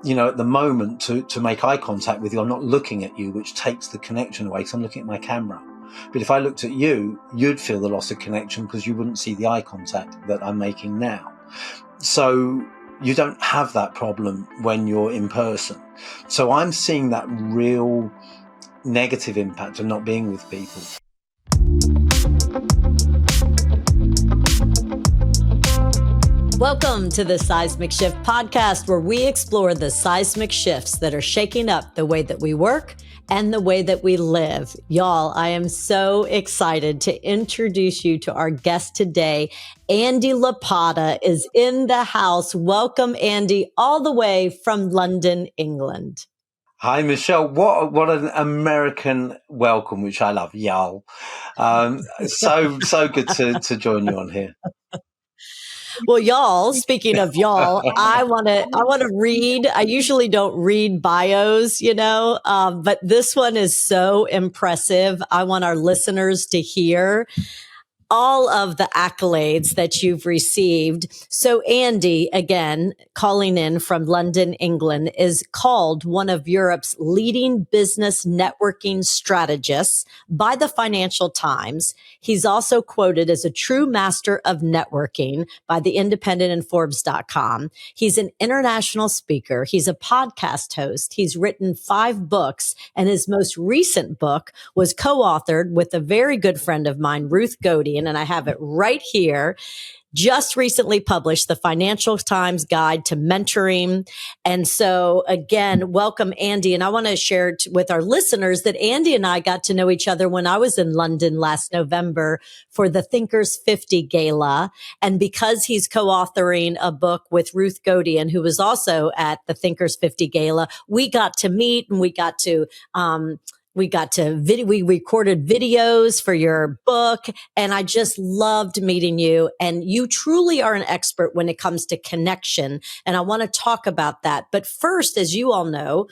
at the moment to make eye contact with you, I'm not looking at you, which takes the connection away because I'm looking at my camera. But if I looked at you, you'd feel the loss of connection because you wouldn't see the eye contact that I'm making now. So you don't have that problem when you're in person. So I'm seeing that real negative impact of not being with people. Welcome to the Seismic Shift podcast, where we explore the seismic shifts that are shaking up the way that we work and the way that we live. Y'all, I am so excited to introduce you to our guest today. Andy Lopata is in the house. Welcome, Andy, all the way from London, England. Hi, Michelle. What an American welcome, which I love, y'all. So good to join you on here. Well, y'all, speaking of y'all, I want to read. I usually don't read bios, but this one is so impressive. I want our listeners to hear all of the accolades that you've received. So Andy, again, calling in from London, England, is called one of Europe's leading business networking strategists by the Financial Times. He's also quoted as a true master of networking by The Independent and Forbes.com. He's an international speaker. He's a podcast host. He's written 5 books, and his most recent book was co-authored with a very good friend of mine, Ruth Godian, and I have it right here. Just recently published the Financial Times Guide to Mentoring. And so again, welcome, Andy. And I want to share with our listeners that Andy and I got to know each other when I was in London last November for the Thinkers 50 Gala. And because he's co-authoring a book with Ruth Godian, who was also at the Thinkers 50 Gala, we got to meet and we recorded videos for your book, and I just loved meeting you. And you truly are an expert when it comes to connection. And I want to talk about that. But first, as you all know,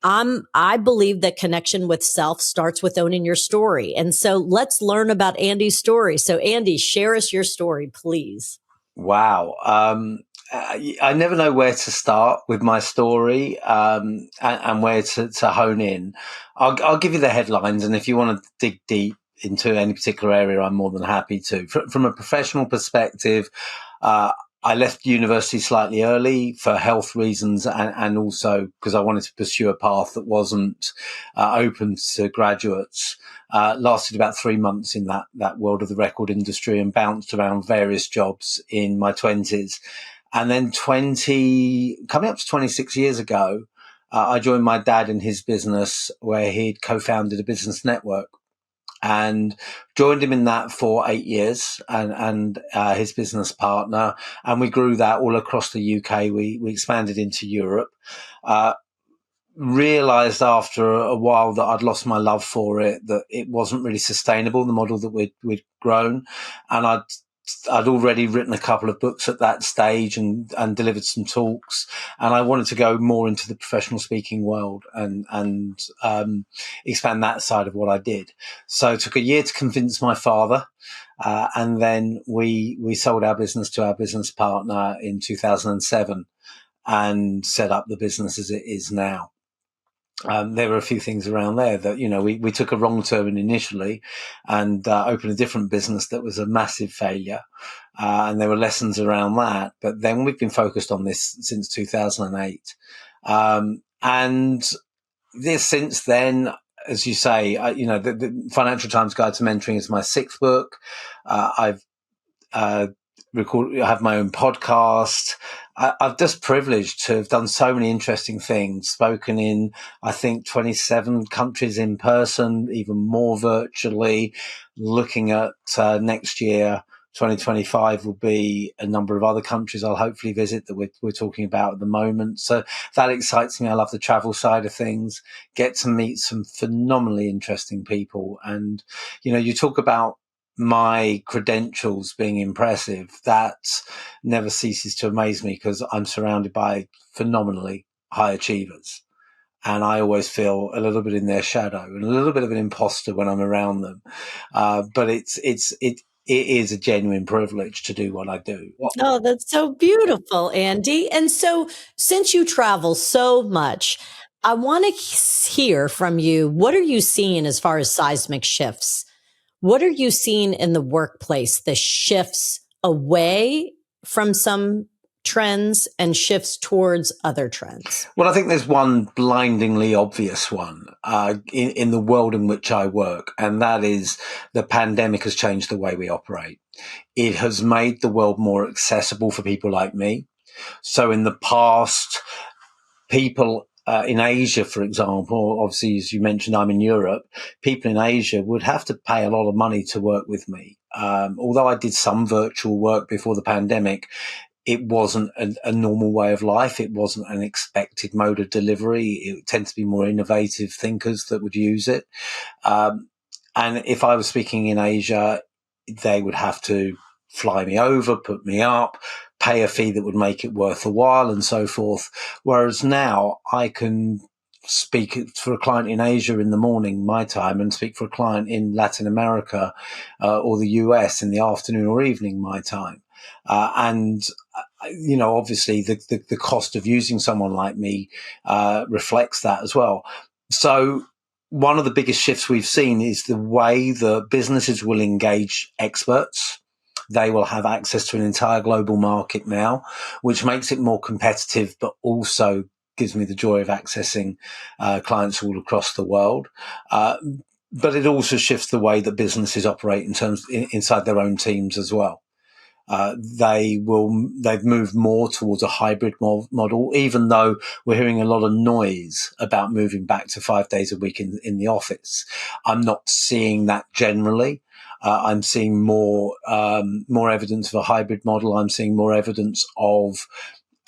I believe that connection with self starts with owning your story. And so let's learn about Andy's story. So Andy, share us your story, please. Wow. I never know where to start with my story and where to hone in. I'll give you the headlines, and if you want to dig deep into any particular area, I'm more than happy to. From a professional perspective, I left university slightly early for health reasons and also because I wanted to pursue a path that wasn't open to graduates. Lasted about 3 months in that world of the record industry and bounced around various jobs in my 20s. And then coming up to 26 years ago, I joined my dad in his business where he'd co-founded a business network and joined him in that for 8 years and his business partner. And we grew that all across the UK. We expanded into Europe. Realized after a while that I'd lost my love for it, that it wasn't really sustainable, the model that we'd grown. And I'd already written a couple of books at that stage and delivered some talks, and I wanted to go more into the professional speaking world and expand that side of what I did. So it took a year to convince my father, and then we sold our business to our business partner in 2007 and set up the business as it is now. There were a few things around there that, we took a wrong turn initially and opened a different business that was a massive failure. And there were lessons around that. But then we've been focused on this since 2008. And this since then, as you say, the Financial Times Guide to Mentoring is my 6th book. I have my own podcast. I'm just privileged to have done so many interesting things, spoken in, I think, 27 countries in person, even more virtually, looking at next year. 2025 will be a number of other countries I'll hopefully visit that we're talking about at the moment. So that excites me. I love the travel side of things, get to meet some phenomenally interesting people. And, you talk about my credentials being impressive. That never ceases to amaze me because I'm surrounded by phenomenally high achievers. And I always feel a little bit in their shadow and a little bit of an imposter when I'm around them. But it is a genuine privilege to do what I do. Oh, that's so beautiful, Andy. And so, since you travel so much, I want to hear from you. What are you seeing as far as seismic shifts? What are you seeing in the workplace, the shifts away from some trends and shifts towards other trends? Well, I think there's one blindingly obvious one in the world in which I work, and that is the pandemic has changed the way we operate. It has made the world more accessible for people like me. So in the past, people in Asia, for example, obviously, as you mentioned, I'm in Europe, people in Asia would have to pay a lot of money to work with me. Although I did some virtual work before the pandemic, it wasn't a normal way of life. It wasn't an expected mode of delivery. It tends to be more innovative thinkers that would use it. And if I was speaking in Asia, they would have to fly me over, put me up, pay a fee that would make it worth a while and so forth. Whereas now I can speak for a client in Asia in the morning, my time, and speak for a client in Latin America or the US in the afternoon or evening, my time. Obviously the cost of using someone like me reflects that as well. So one of the biggest shifts we've seen is the way the businesses will engage experts. They will have access to an entire global market now, which makes it more competitive, but also gives me the joy of accessing clients all across the world. But it also shifts the way that businesses operate inside their own teams as well. They've moved more towards a hybrid model, even though we're hearing a lot of noise about moving back to 5 days a week in the office. I'm not seeing that generally. I'm seeing more evidence of a hybrid model. I'm seeing more evidence of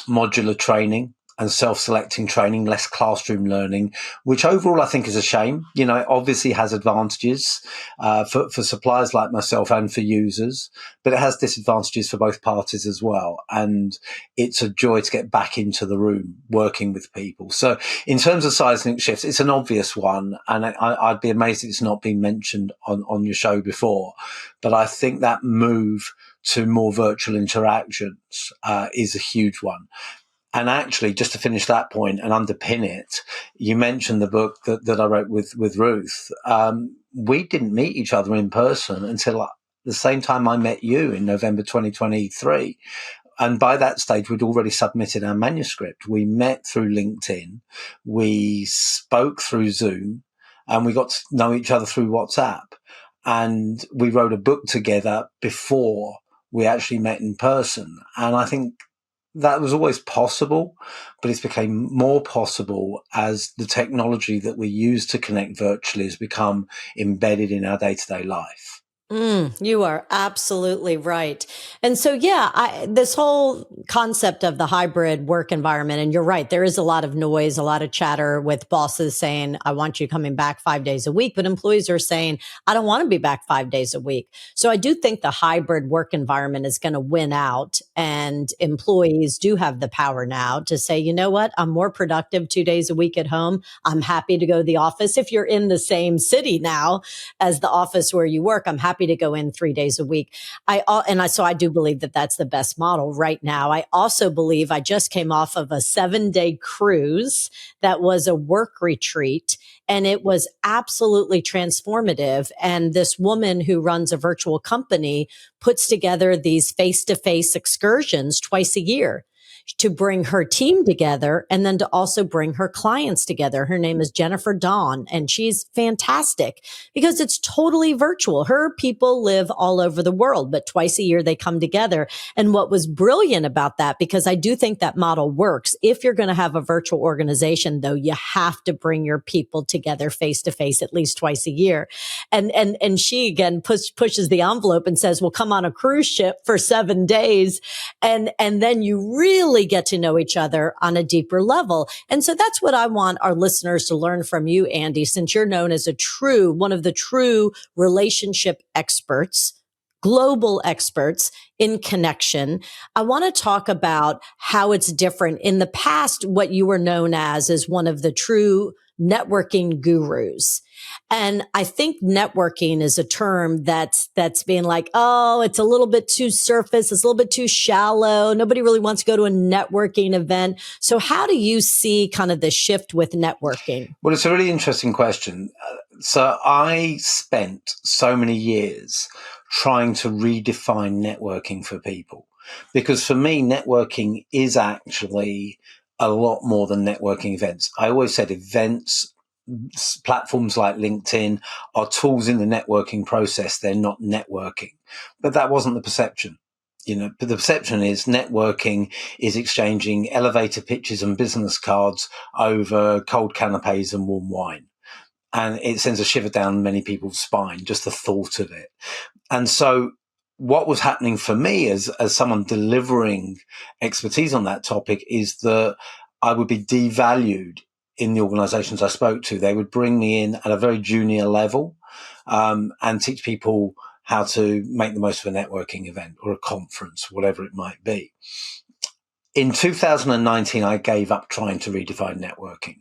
modular training and self-selecting training, less classroom learning, which overall I think is a shame. It obviously has advantages for suppliers like myself and for users, but it has disadvantages for both parties as well. And it's a joy to get back into the room working with people. So in terms of seismic shifts, it's an obvious one, and I'd be amazed if it's not been mentioned on your show before. But I think that move to more virtual interactions is a huge one. And actually, just to finish that point and underpin it, you mentioned the book that I wrote with Ruth. We didn't meet each other in person until the same time I met you in November 2023. And by that stage, we'd already submitted our manuscript. We met through LinkedIn. We spoke through Zoom, and we got to know each other through WhatsApp. And we wrote a book together before we actually met in person. And I think that was always possible, but it's become more possible as the technology that we use to connect virtually has become embedded in our day-to-day life. You are absolutely right. And so, this whole concept of the hybrid work environment, and you're right, there is a lot of noise, a lot of chatter with bosses saying, I want you coming back 5 days a week, but employees are saying, I don't want to be back 5 days a week. So I do think the hybrid work environment is going to win out, and employees do have the power now to say, you know what, I'm more productive 2 days a week at home. I'm happy to go to the office. If you're in the same city now as the office where you work, I'm happy to go in 3 days a week. So I do believe that that's the best model right now. I also believe I just came off of a 7-day cruise that was a work retreat, and it was absolutely transformative. And this woman who runs a virtual company puts together these face-to-face excursions twice a year to bring her team together and then to also bring her clients together. Her name is Jennifer Dawn, and she's fantastic because it's totally virtual. Her people live all over the world, but twice a year they come together. And what was brilliant about that, because I do think that model works, if you're going to have a virtual organization, though, you have to bring your people together face to face at least twice a year. And she again pushes the envelope and says, well, come on a cruise ship for 7 days. And then you really get to know each other on a deeper level. And so that's what I want our listeners to learn from you, Andy, since you're known as one of the true relationship experts global experts in connection. I want to talk about how it's different. In the past, what you were known as one of the true networking gurus. And I think networking is a term that's being like, oh, it's a little bit too surface. It's a little bit too shallow. Nobody really wants to go to a networking event. So how do you see kind of the shift with networking? Well, it's a really interesting question. So I spent so many years trying to redefine networking for people, because for me, networking is actually a lot more than networking events. I always said events, platforms like LinkedIn are tools in the networking process. They're not networking, but that wasn't the perception. But the perception is networking is exchanging elevator pitches and business cards over cold canapes and warm wine. And it sends a shiver down many people's spine, just the thought of it. And so what was happening for me as someone delivering expertise on that topic is that I would be devalued in the organizations I spoke to. They would bring me in at a very junior level, and teach people how to make the most of a networking event or a conference, whatever it might be. In 2019, I gave up trying to redefine networking,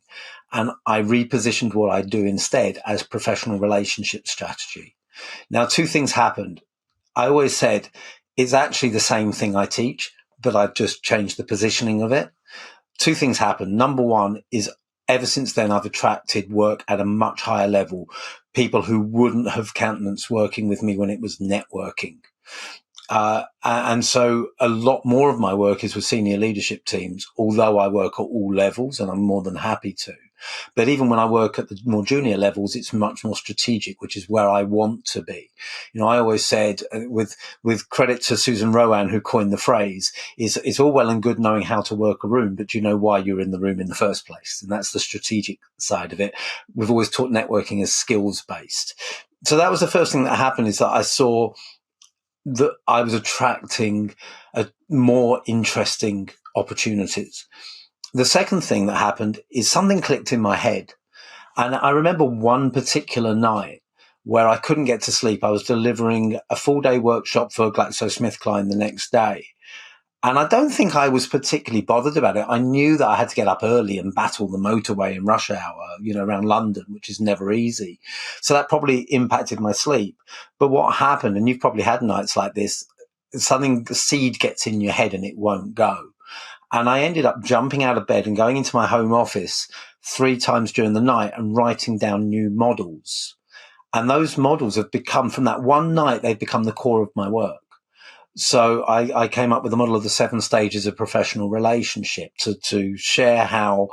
and I repositioned what I do instead as professional relationship strategy. Now, two things happened. I always said it's actually the same thing I teach, but I've just changed the positioning of it. Two things happened. Number one is ever since then, I've attracted work at a much higher level, people who wouldn't have countenanced working with me when it was networking. And so a lot more of my work is with senior leadership teams, although I work at all levels, and I'm more than happy to. But even when I work at the more junior levels, it's much more strategic, which is where I want to be. I always said, with credit to Susan Rowan, who coined the phrase, it's all well and good knowing how to work a room, but you know why you're in the room in the first place. And that's the strategic side of it. We've always taught networking as skills based. So that was the first thing that happened, is that I saw that I was attracting more interesting opportunities. The second thing that happened is something clicked in my head. And I remember one particular night where I couldn't get to sleep. I was delivering a full-day workshop for GlaxoSmithKline the next day. And I don't think I was particularly bothered about it. I knew that I had to get up early and battle the motorway in rush hour, around London, which is never easy. So that probably impacted my sleep. But what happened, and you've probably had nights like this, the seed gets in your head and it won't go. And I ended up jumping out of bed and going into my home office 3 times during the night and writing down new models. And those models have become, from that one night, they've become the core of my work. So I came up with the model of the 7 stages of professional relationship to share how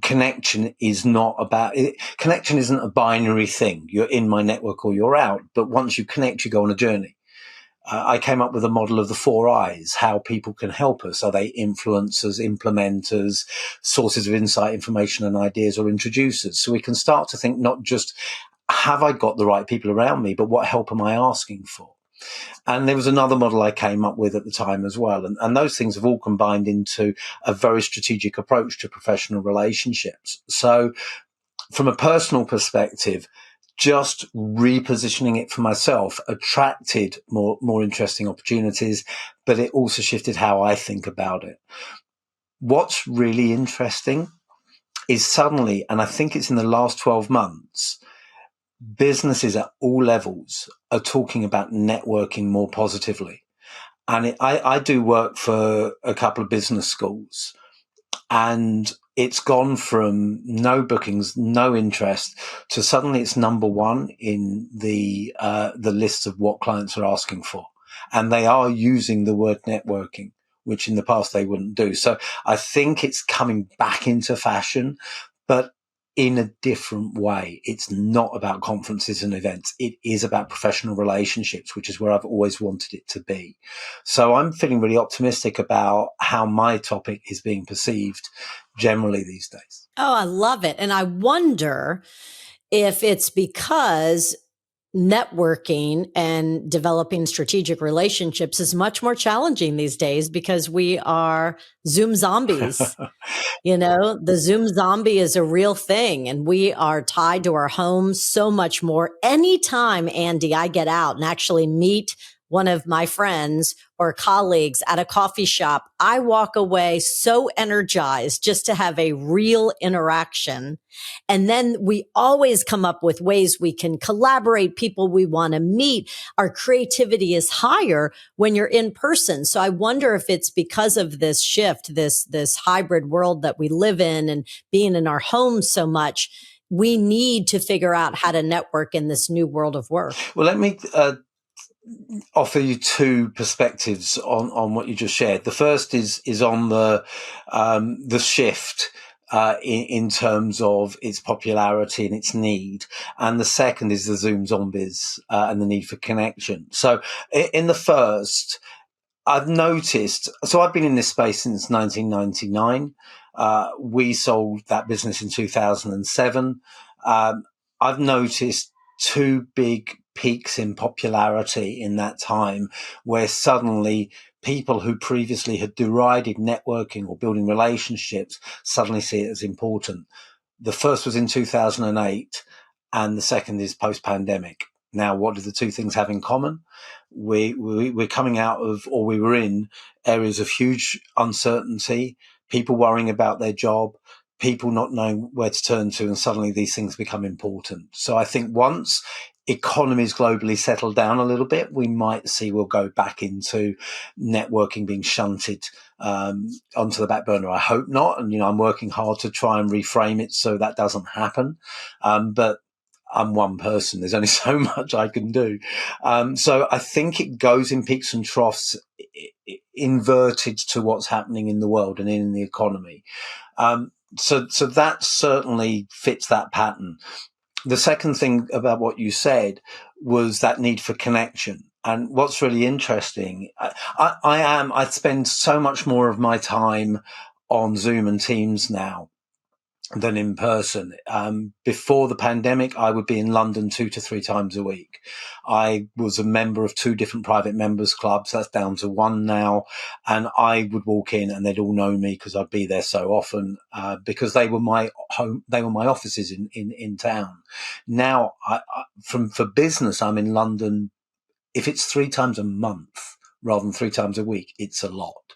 connection is not about it. Connection isn't a binary thing. You're in my network or you're out. But once you connect, you go on a journey. I came up with a model of the 4 I's, how people can help us. Are they influencers, implementers, sources of insight, information and ideas, or introducers? So we can start to think not just, have I got the right people around me, but what help am I asking for? And there was another model I came up with at the time as well. And those things have all combined into a very strategic approach to professional relationships. So from a personal perspective, just repositioning it for myself attracted more interesting opportunities, but it also shifted how I think about it. What's really interesting is suddenly, and I think it's in the last 12 months, businesses at all levels are talking about networking more positively. And I do work for a couple of business schools, and it's gone from no bookings, no interest, to suddenly it's number one in the list of what clients are asking for. And they are using the word networking, which in the past they wouldn't do. So I think it's coming back into fashion, but in a different way. It's not about conferences and events. It is about professional relationships, which is where I've always wanted it to be. So I'm feeling really optimistic about how my topic is being perceived generally these days. Oh, I love it. And I wonder if it's because networking and developing strategic relationships is much more challenging these days because we are Zoom zombies. The Zoom zombie is a real thing, and we are tied to our homes so much more. Anytime, Andy, I get out and actually meet one of my friends or colleagues at a coffee shop, I walk away so energized just to have a real interaction. And then we always come up with ways we can collaborate, people we want to meet. Our creativity is higher when you're in person. So I wonder if it's because of this shift, this hybrid world that we live in and being in our homes so much, we need to figure out how to network in this new world of work. Well, let me offer you two perspectives on what you just shared. The first is on the shift in terms of its popularity and its need, and the second is the Zoom zombies and the need for connection. So, in the first, I've noticed. So, I've been in this space since 1999. We sold that business in 2007. I've noticed two big peaks in popularity in that time, where suddenly people who previously had derided networking or building relationships suddenly see it as important. The first was in 2008, and the second is post-pandemic. Now, what do the two things have in common? We're coming out of, or we were in, areas of huge uncertainty, people worrying about their job, people not knowing where to turn to, and suddenly these things become important. So I think once economies globally settle down a little bit, we might see we'll go back into networking being shunted onto the back burner. I hope not. And, I'm working hard to try and reframe it so that doesn't happen. But I'm one person. There's only so much I can do. So I think it goes in peaks and troughs, inverted to what's happening in the world and in the economy. So that certainly fits that pattern. The second thing about what you said was that need for connection. And what's really interesting, I spend so much more of my time on Zoom and Teams now than in person. Before the pandemic, I would be in London 2 to 3 times a week. I was a member of 2 different private members clubs. That's down to 1 now. And I would walk in and they'd all know me because I'd be there so often, because they were my home, they were my offices in town. Now, for business, I'm in London. If it's 3 times a month rather than 3 times a week, it's a lot.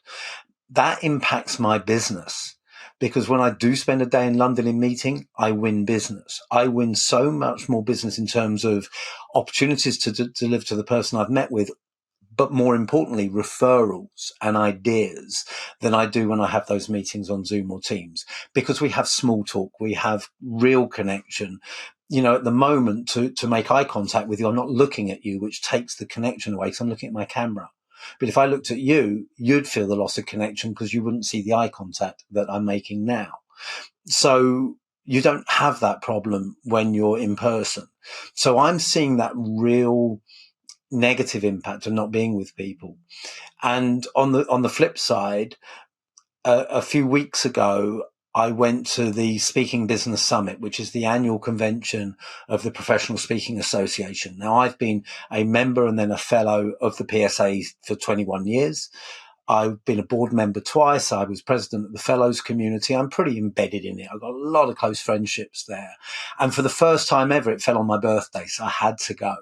That impacts my business. Because when I do spend a day in London in meeting, I win business. I win so much more business in terms of opportunities to deliver to the person I've met with, but more importantly, referrals and ideas than I do when I have those meetings on Zoom or Teams. Because we have small talk, we have real connection. At the moment, to make eye contact with you, I'm not looking at you, which takes the connection away because I'm looking at my camera. But if I looked at you, you'd feel the loss of connection because you wouldn't see the eye contact that I'm making now. So you don't have that problem when you're in person. So I'm seeing that real negative impact of not being with people. And on the flip side, a few weeks ago, I went to the Speaking Business Summit, which is the annual convention of the Professional Speaking Association. Now, I've been a member and then a fellow of the PSA for 21 years. I've been a board member twice. I was president of the fellows community. I'm pretty embedded in it. I've got a lot of close friendships there. And for the first time ever, it fell on my birthday, so I had to go.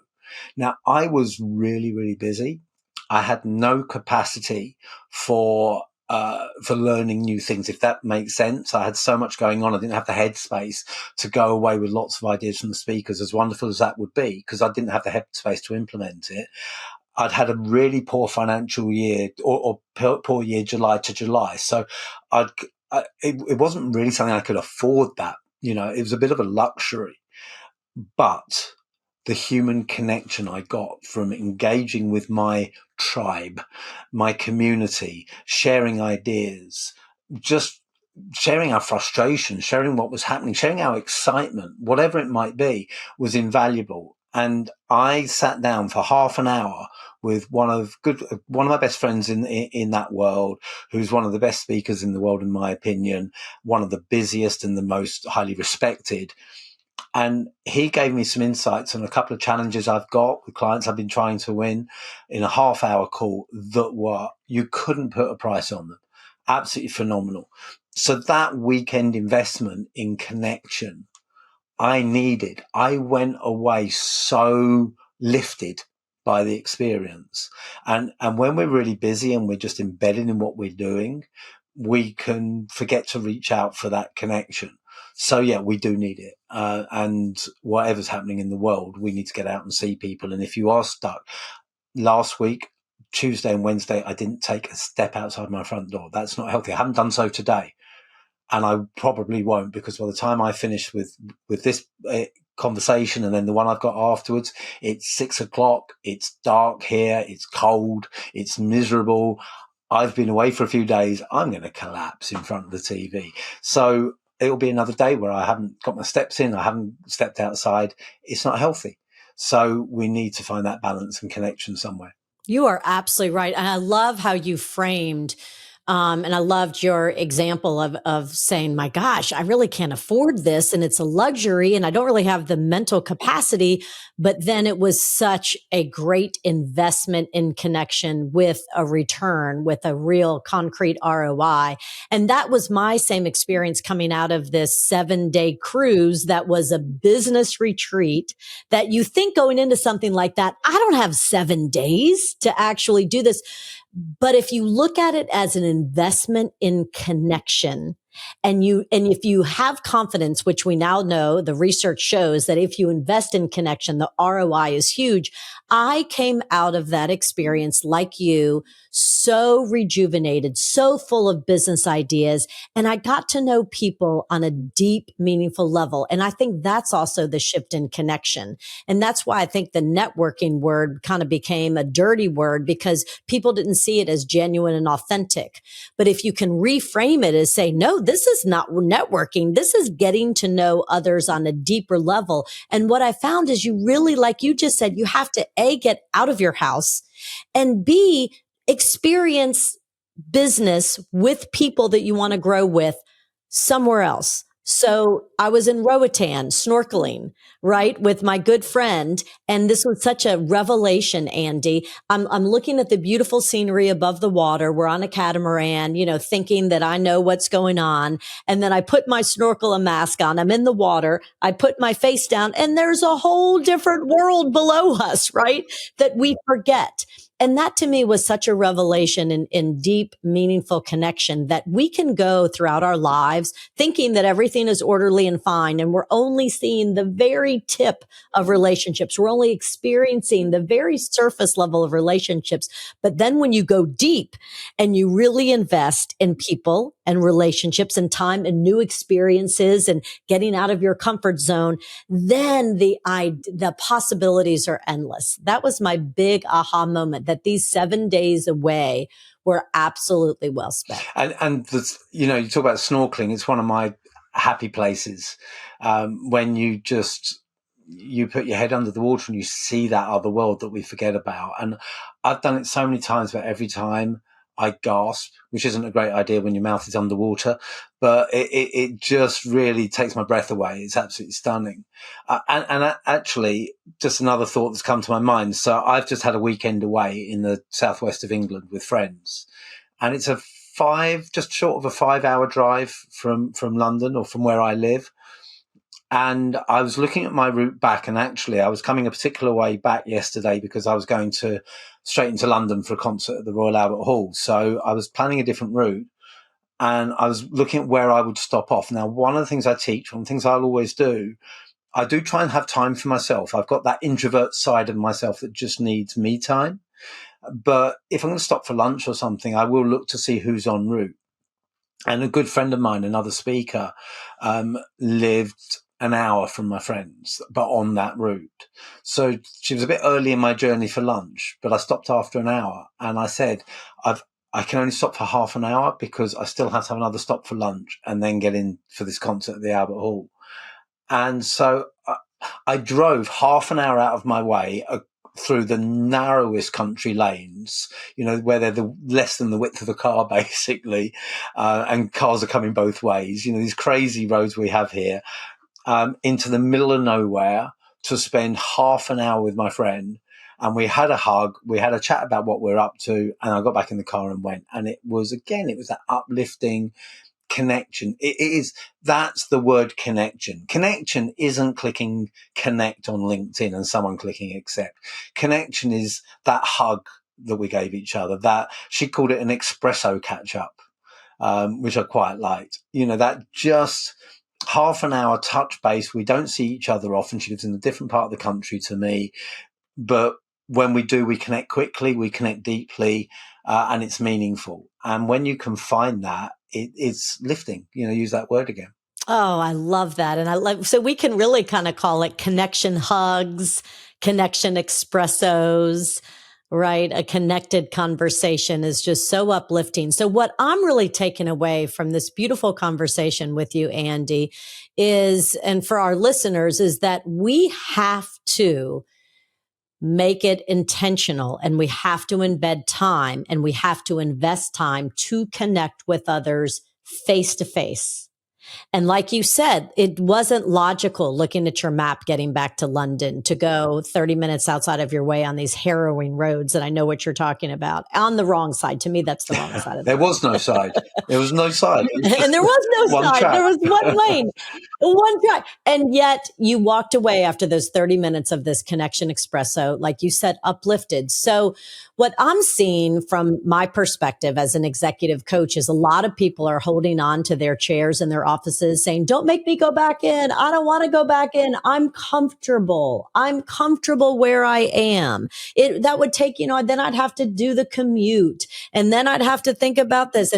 Now, I was really, really busy. I had no capacity for learning new things, if that makes sense. I had so much going on. I didn't have the headspace to go away with lots of ideas from the speakers, as wonderful as that would be, because I didn't have the headspace to implement it. I'd had a really poor financial year or poor year, July to July. So it wasn't really something I could afford that. It was a bit of a luxury, but the human connection I got from engaging with my tribe, my community, sharing ideas, just sharing our frustration, sharing what was happening, sharing our excitement, whatever it might be, was invaluable. And I sat down for half an hour with one of my best friends in that world, who's one of the best speakers in the world, in my opinion, one of the busiest and the most highly respected. And he gave me some insights on a couple of challenges I've got with clients I've been trying to win in a half-hour call that you couldn't put a price on them. Absolutely phenomenal. So that weekend investment in connection, I needed. I went away so lifted by the experience. And when we're really busy and we're just embedded in what we're doing, we can forget to reach out for that connection. So yeah, we do need it. And whatever's happening in the world, we need to get out and see people. And if you are stuck, last week, Tuesday and Wednesday, I didn't take a step outside my front door. That's not healthy. I haven't done so today. And I probably won't, because by the time I finish with this conversation and then the one I've got afterwards, it's 6:00. It's dark here. It's cold. It's miserable. I've been away for a few days. I'm going to collapse in front of the TV. So it'll be another day where I haven't got my steps in. I haven't stepped outside. It's not healthy. So we need to find that balance and connection somewhere. You are absolutely right. And I love how you framed and I loved your example of saying, my gosh, I really can't afford this. And it's a luxury and I don't really have the mental capacity. But then it was such a great investment in connection with a return, with a real concrete ROI. And that was my same experience coming out of this 7-day cruise that was a business retreat, that you think going into something like that, I don't have 7 days to actually do this. But if you look at it as an investment in connection, and if you have confidence, which we now know the research shows that if you invest in connection, the ROI is huge. I came out of that experience like you, so rejuvenated, so full of business ideas. And I got to know people on a deep, meaningful level. And I think that's also the shift in connection. And that's why I think the networking word kind of became a dirty word, because people didn't see it as genuine and authentic. But if you can reframe it as say, no, this is not networking. This is getting to know others on a deeper level. And what I found is you really, like you just said, you have to A, get out of your house, and B, experience business with people that you want to grow with somewhere else. So I was in Roatan snorkeling, right, with my good friend. And this was such a revelation, Andy. I'm looking at the beautiful scenery above the water. We're on a catamaran, thinking that I know what's going on. And then I put my snorkel and mask on. I'm in the water. I put my face down and there's a whole different world below us, right? That we forget. And that to me was such a revelation in deep, meaningful connection, that we can go throughout our lives thinking that everything is orderly and fine. And we're only seeing the very tip of relationships. We're only experiencing the very surface level of relationships. But then when you go deep and you really invest in people and relationships and time and new experiences and getting out of your comfort zone, then the possibilities are endless. That was my big aha moment, that these 7 days away were absolutely well spent. And this, you talk about snorkeling. It's one of my happy places. When you put your head under the water and you see that other world that we forget about. And I've done it so many times, but every time I gasp, which isn't a great idea when your mouth is underwater, but it just really takes my breath away. It's absolutely stunning. And actually, just another thought that's come to my mind. So I've just had a weekend away in the southwest of England with friends, and it's just short of a 5-hour drive from London, or from where I live. And I was looking at my route back, and actually I was coming a particular way back yesterday because I was going straight into London for a concert at the Royal Albert Hall. So I was planning a different route, and I was looking at where I would stop off. Now, one of the things I teach, one of the things I'll always do, I do try and have time for myself. I've got that introvert side of myself that just needs me time. But if I'm going to stop for lunch or something, I will look to see who's en route. And a good friend of mine, another speaker, lived an hour from my friends, but on that route. So she was a bit early in my journey for lunch, but I stopped after an hour, and I said, I can only stop for half an hour because I still have to have another stop for lunch and then get in for this concert at the Albert Hall. And so I drove half an hour out of my way through the narrowest country lanes, where they're less than the width of a car, basically, and cars are coming both ways. These crazy roads we have here, into the middle of nowhere to spend half an hour with my friend. And we had a hug, we had a chat about what we're up to, and I got back in the car and went. And it was that uplifting connection. It is, that's the word connection. Connection isn't clicking connect on LinkedIn and someone clicking accept. Connection is that hug that we gave each other, that she called it an espresso catch up, which I quite liked. That just half an hour touch base. We don't see each other often. She lives in a different part of the country to me, but when we do, we connect quickly, we connect deeply, and it's meaningful. And when you can find that, it's lifting, use that word again. Oh, I love that. And so we can really kind of call it connection hugs, connection espressos, right? A connected conversation is just so uplifting. So what I'm really taking away from this beautiful conversation with you, Andy, is, and for our listeners, is that we have to make it intentional, and we have to embed time, and we have to invest time to connect with others face to face. And like you said, it wasn't logical looking at your map, getting back to London, to go 30 minutes outside of your way on these harrowing roads. And I know what you're talking about. On the wrong side. To me, that's the wrong side of the There was no side. There was no side. And there was no side. Track. There was one lane, one track. And yet you walked away after those 30 minutes of this connection espresso, like you said, uplifted. So what I'm seeing from my perspective as an executive coach is a lot of people are holding on to their chairs in their offices saying, don't make me go back in. I don't want to go back in. I'm comfortable. I'm comfortable where I am. That would take, then I'd have to do the commute, and then I'd have to think about this.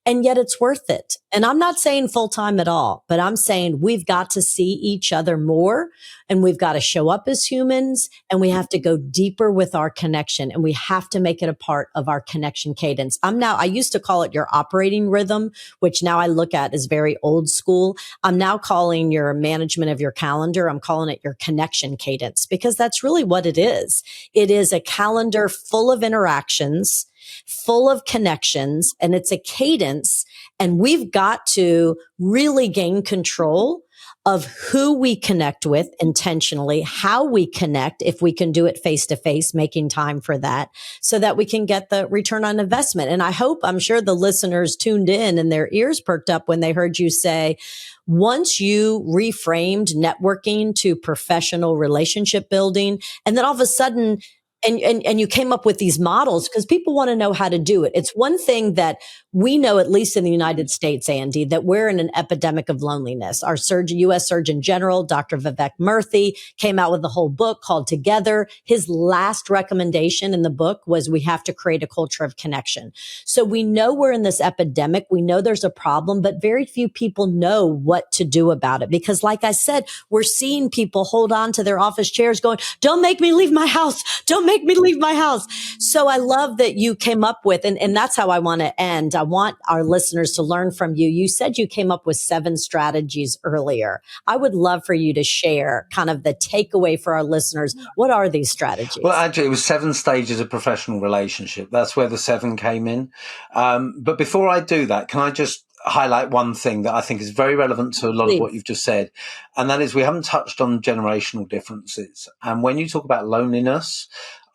And yet it's worth it. And I'm not saying full time at all, but I'm saying we've got to see each other more, and we've got to show up as humans, and we have to go deeper with our connection, and we have to make it a part of our connection cadence. I used to call it your operating rhythm, which now I look at as very old school. I'm now calling your management of your calendar, I'm calling it your connection cadence, because that's really what it is. It is a calendar full of interactions, full of connections, and it's a cadence. And we've got to really gain control of who we connect with intentionally, how we connect, if we can do it face to face, making time for that, so that we can get the return on investment. And I'm sure the listeners tuned in and their ears perked up when they heard you say, once you reframed networking to professional relationship building, and then all of a sudden, and you came up with these models because people want to know how to do it. It's one thing that we know, at least in the United States, Andy, that we're in an epidemic of loneliness. Our U.S. Surgeon General, Dr. Vivek Murthy, came out with a whole book called Together. His last recommendation in the book was we have to create a culture of connection. So we know we're in this epidemic. We know there's a problem, but very few people know what to do about it. Because like I said, we're seeing people hold on to their office chairs going, don't make me leave my house. Don't make me leave my house. So I love that you came up with, and that's how I want to end. I want our listeners to learn from you. You said you came up with 7 strategies earlier. I would love for you to share kind of the takeaway for our listeners. What are these strategies? Well, actually, it was 7 stages of professional relationship. That's where the 7 came in. But before I do that, can I just highlight one thing that I think is very relevant to a lot of what you've just said? And that is, we haven't touched on generational differences. And when you talk about loneliness,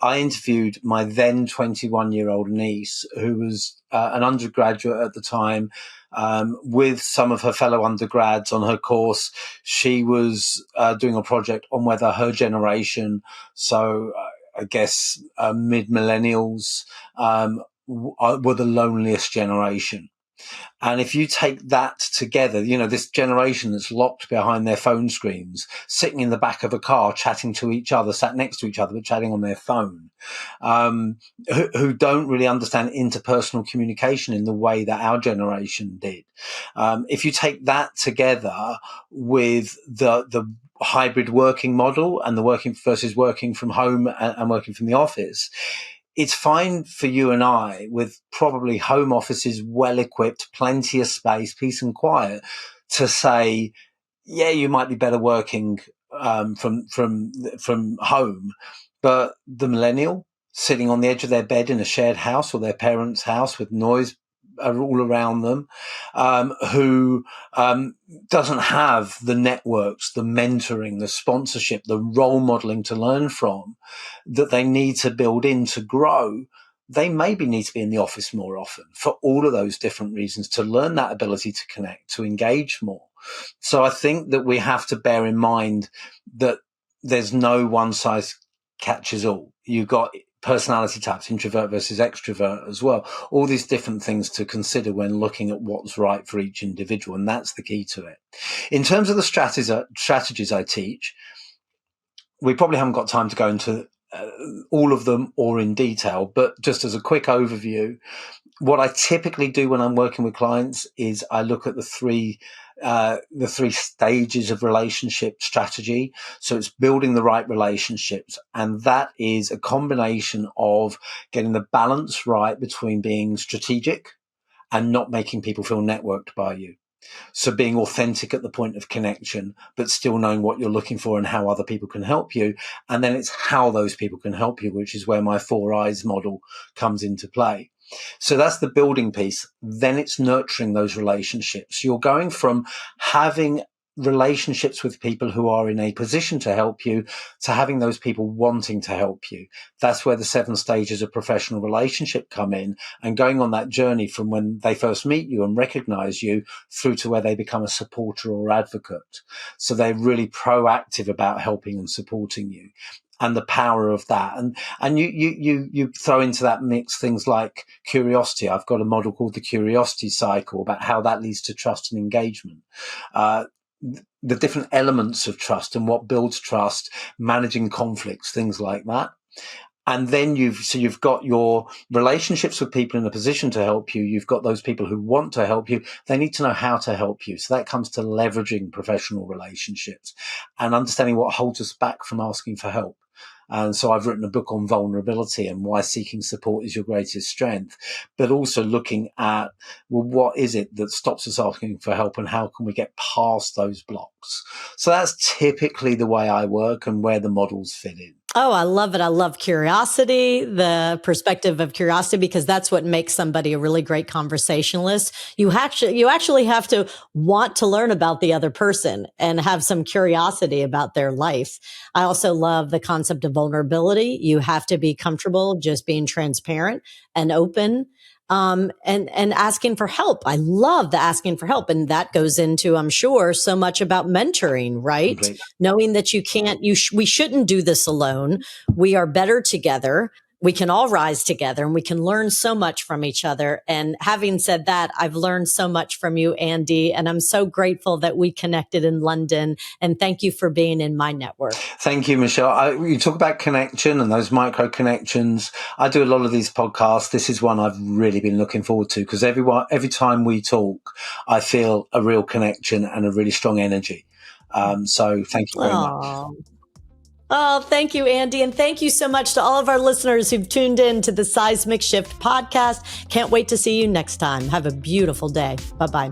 I interviewed my then 21-year-old niece, who was an undergraduate at the time, with some of her fellow undergrads on her course. She was doing a project on whether her generation, so I guess mid-millennials, were the loneliest generation. And if you take that together, this generation that's locked behind their phone screens, sitting in the back of a car, chatting to each other, sat next to each other, but chatting on their phone, who don't really understand interpersonal communication in the way that our generation did. If you take that together with the hybrid working model and the working from home and working from the office, it's fine for you and I, with probably home offices well equipped, plenty of space, peace and quiet, to say, yeah, you might be better working from home, but the millennial sitting on the edge of their bed in a shared house or their parents' house with noise all around them, who doesn't have the networks, the mentoring, the sponsorship, the role modeling to learn from, that they need to build in to grow, they maybe need to be in the office more often for all of those different reasons, to learn that ability to connect, to engage more. So I think that we have to bear in mind that there's no one size catches all. You've got personality types, introvert versus extrovert as well, all these different things to consider when looking at what's right for each individual. And that's the key to it. In terms of the strategies I teach, we probably haven't got time to go into all of them or in detail, but just as a quick overview, what I typically do when I'm working with clients is I look at the three stages of relationship strategy. So it's building the right relationships. And that is a combination of getting the balance right between being strategic and not making people feel networked by you. So being authentic at the point of connection, but still knowing what you're looking for and how other people can help you. And then it's how those people can help you, which is where my 4 eyes model comes into play. So that's the building piece. Then it's nurturing those relationships. You're going from having relationships with people who are in a position to help you to having those people wanting to help you. That's where the 7 stages of professional relationship come in, and going on that journey from when they first meet you and recognize you through to where they become a supporter or advocate. So they're really proactive about helping and supporting you. And the power of that. And you throw into that mix things like curiosity. I've got a model called the curiosity cycle about how that leads to trust and engagement. The different elements of trust and what builds trust, managing conflicts, things like that. And then you've got your relationships with people in a position to help you. You've got those people who want to help you. They need to know how to help you. So that comes to leveraging professional relationships and understanding what holds us back from asking for help. And so I've written a book on vulnerability and why seeking support is your greatest strength, but also looking at, well, what is it that stops us asking for help and how can we get past those blocks? So that's typically the way I work and where the models fit in. Oh, I love it. I love curiosity, the perspective of curiosity, because that's what makes somebody a really great conversationalist. You actually have to want to learn about the other person and have some curiosity about their life. I also love the concept of vulnerability. You have to be comfortable just being transparent and open. And asking for help. I love the asking for help. And that goes into, I'm sure, so much about mentoring, right? Completely. Knowing that we shouldn't do this alone. We are better together. We can all rise together and we can learn so much from each other. And having said that, I've learned so much from you, Andy, and I'm so grateful that we connected in London. And thank you for being in my network. Thank you, Michelle. You talk about connection and those micro connections. I do a lot of these podcasts. This is one I've really been looking forward to because every time we talk, I feel a real connection and a really strong energy. So thank you very much. Oh, thank you, Andy. And thank you so much to all of our listeners who've tuned in to the Seismic Shift podcast. Can't wait to see you next time. Have a beautiful day. Bye-bye.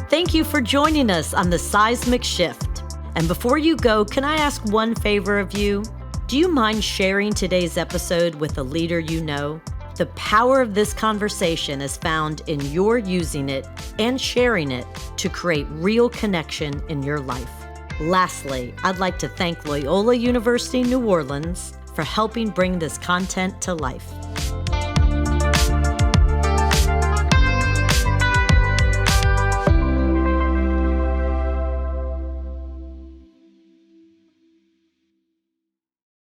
Thank you for joining us on the Seismic Shift. And before you go, can I ask one favor of you? Do you mind sharing today's episode with a leader you know? The power of this conversation is found in your using it and sharing it to create real connection in your life. Lastly, I'd like to thank Loyola University New Orleans for helping bring this content to life.